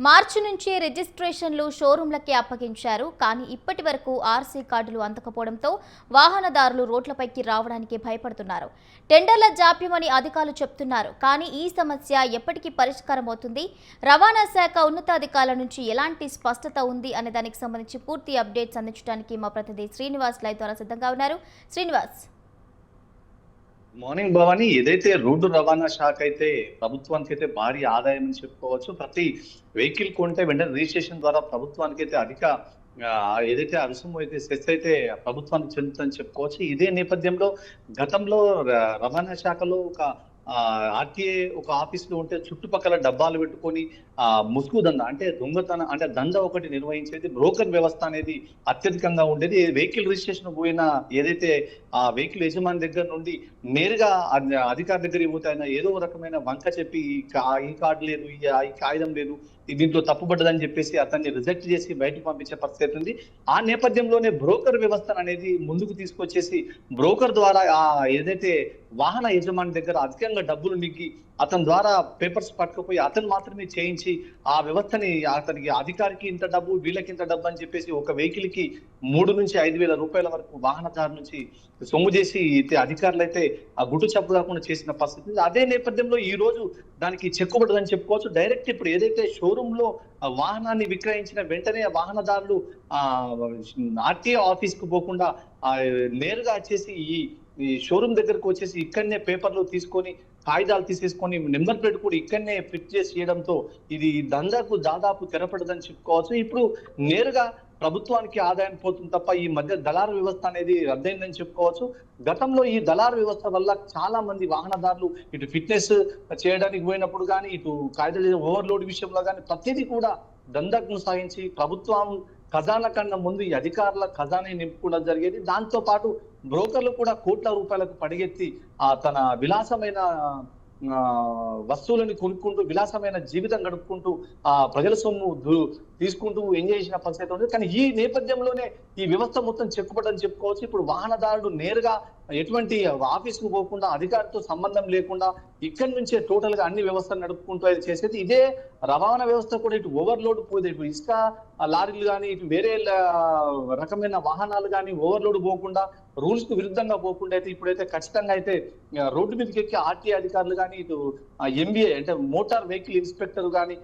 మార్చి నుంచి రిజిస్ట్రేషన్లు షోరూంలకే అప్పగించారు. కానీ ఇప్పటి వరకు ఆర్సీ కార్డులు అందకపోవడంతో వాహనదారులు రోడ్లపైకి రావడానికి భయపడుతున్నారు. టెండర్ల జాప్యమని అధికారులు చెప్తున్నారు. కానీ ఈ సమస్య ఎప్పటికీ పరిష్కారం అవుతుంది? రవాణా శాఖ ఉన్నతాధికారుల నుంచి ఎలాంటి స్పష్టత ఉంది అనే దానికి సంబంధించి పూర్తి అప్డేట్స్ అందించడానికి మా ప్రతినిధి శ్రీనివాస్ లైవ్ ద్వారా సిద్ధంగా ఉన్నారు. శ్రీనివాస్, మార్నింగ్ భవాని, ఏదైతే రోడ్డు రవాణా శాఖ అయితే ప్రభుత్వానికి అయితే భారీ ఆదాయం అని చెప్పుకోవచ్చు. ప్రతి వెహికల్ కొంటే వెంటనే రిజిస్ట్రేషన్ ద్వారా ప్రభుత్వానికి అయితే అధిక ఏదైతే రుసుము అయితే సెస్ అయితే ప్రభుత్వానికి చెందుతుందని చెప్పుకోవచ్చు. ఇదే నేపథ్యంలో గతంలో రవాణా శాఖలో ఒక ఆర్టీఏ ఒక ఆఫీస్ లో ఉంటే చుట్టుపక్కల డబ్బాలు పెట్టుకొని ముసుగు దంద అంటే దొంగతనం అంటే దంద ఒకటి నిర్వహించేది, బ్రోకర్ వ్యవస్థ అనేది అత్యధికంగా ఉండేది. వెహికల్ రిజిస్ట్రేషన్ పోయిన ఏదైతే ఆ వెహికల్ యజమాని దగ్గర నుండి నేరుగా అధికారి దగ్గరికి పోతే ఆయన ఏదో రకమైన వంక చెప్పి ఈ కార్డు లేదు, ఈ కాగితం లేదు, దీంట్లో తప్పుపడ్డదని చెప్పేసి అతన్ని రిజెక్ట్ చేసి బయటకు పంపించే పరిస్థితి ఉంది. ఆ నేపథ్యంలోనే బ్రోకర్ వ్యవస్థను అనేది ముందుకు తీసుకొచ్చేసి బ్రోకర్ ద్వారా ఏదైతే వాహన యజమాని దగ్గర అధికంగా డబ్బులు మిగ్గి అతని ద్వారా పేపర్స్ పట్టుకుపోయి అతను మాత్రమే చేయించి ఆ వ్యవస్థని అతనికి అధికారికి ఇంత డబ్బు, వీళ్ళకి ఇంత డబ్బు అని చెప్పేసి ఒక వెహికల్ కి 3,000 నుంచి 5,000 రూపాయల వరకు వాహనదారు నుంచి సొమ్ము చేసి అధికారులు అయితే ఆ గుట్టు చెప్పు కాకుండా చేసిన పరిస్థితి. అదే నేపథ్యంలో ఈ రోజు దానికి చెక్కుబడదని చెప్పుకోవచ్చు. డైరెక్ట్ ఇప్పుడు ఏదైతే షోరూమ్ లో వాహనాన్ని విక్రయించిన వెంటనే వాహనదారులు ఆర్టీఏ ఆఫీస్ కు పోకుండా నేరుగా వచ్చేసి ఈ షోరూమ్ దగ్గరకు వచ్చేసి ఇక్కడనే పేపర్లు తీసుకొని కాగితాలు తీసేసుకొని నెంబర్ ప్లేట్ కూడా ఇక్కడనే ఫిట్ చేసి చేయడంతో ఇది దందాకు దాదాపు తెరపడదని చెప్పుకోవచ్చు. ఇప్పుడు నేరుగా ప్రభుత్వానికి ఆదాయం పోతుంది తప్ప ఈ మధ్య దళారు వ్యవస్థ అనేది రద్దయిందని చెప్పుకోవచ్చు. గతంలో ఈ దళారు వ్యవస్థ వల్ల చాలా మంది వాహనదారులు ఇటు ఫిట్నెస్ చేయడానికి పోయినప్పుడు కానీ, ఇటు కాగితాలు ఓవర్లోడ్ విషయంలో కానీ ప్రతిదీ కూడా దందాకు సాగించి ప్రభుత్వం ఖజానా కన్నా ముందు ఈ అధికారుల ఖజానా నింపుకోవడం జరిగేది. దాంతో పాటు బ్రోకర్లు కూడా కోట్ల రూపాయలకు పడిగెత్తి తన విలాసమైన వస్తువులను కొనుక్కుంటూ విలాసమైన జీవితం గడుపుకుంటూ ప్రజల సొమ్ము తీసుకుంటూ ఎంజాయ్ చేసిన పరిస్థితి ఉంది. కానీ ఈ నేపథ్యంలోనే ఈ వ్యవస్థ మొత్తం చెక్కుపడని చెప్పుకోవచ్చు. ఇప్పుడు వాహనదారుడు నేరుగా ఎటువంటి ఆఫీస్కు పోకుండా, అధికారితో సంబంధం లేకుండా ఇక్కడి నుంచే టోటల్ గా అన్ని వ్యవస్థలు నడుపుకుంటూ అయితే చేసేది. ఇదే రవాణా వ్యవస్థ కూడా ఇటు ఓవర్లోడ్ పోతే ఇటు ఇసుక లారీలు కానీ, ఇటు వేరే రకమైన వాహనాలు కానీ ఓవర్లోడ్ పోకుండా, రూల్స్ కు విరుద్ధంగా పోకుండా అయితే ఇప్పుడైతే ఖచ్చితంగా అయితే రోడ్డు మీదకి ఎక్కి ఆర్టీఏ అధికారులు కానీ, ఇటు ఎంబీఏ అంటే మోటార్ వెహికల్ ఇన్స్పెక్టర్ కానీ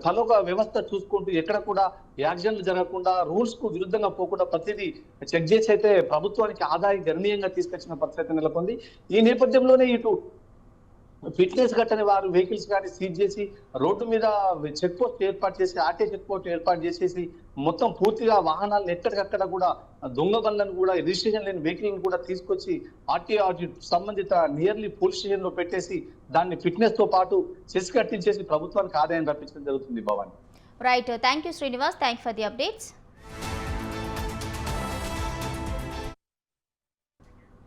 తనొక వ్యవస్థ చూసుకుంటూ ఎక్కడ కూడా యాక్సిడెంట్లు జరగకుండా, రూల్స్ కు విరుద్ధంగా పోకుండా ప్రతిదీ చెక్ చేసి అయితే ప్రభుత్వానికి ఆదాయం గణనీయంగా తీసుకొచ్చిన పరిస్థితి నెలకొంది. ఈ నేపథ్యంలోనే ఇటు ఫిట్నెస్ కట్టని వారు వెహికల్స్ కానీ సీజ్ చేసి రోడ్డు మీద చెక్ పోస్ట్ ఏర్పాటు చేసి, ఆర్టీఏ చెక్ పోస్ట్ ఏర్పాటు చేసేసి మొత్తం పూర్తిగా వాహనాలను ఎక్కడికక్కడ కూడా దొంగ బండ్లను కూడా, రిజిస్ట్రేషన్ లేని వెహికల్ కూడా తీసుకొచ్చి ఆర్టీఏ సంబంధిత నియర్లీ పోలీస్ స్టేషన్ లో పెట్టేసి దాన్ని ఫిట్నెస్ తో పాటు చెస్ కట్టించేసి ప్రభుత్వానికి ఆదాయం రప్పించడం జరుగుతుంది. Bhavani, right. Thank you Srinivas, thank for the updates.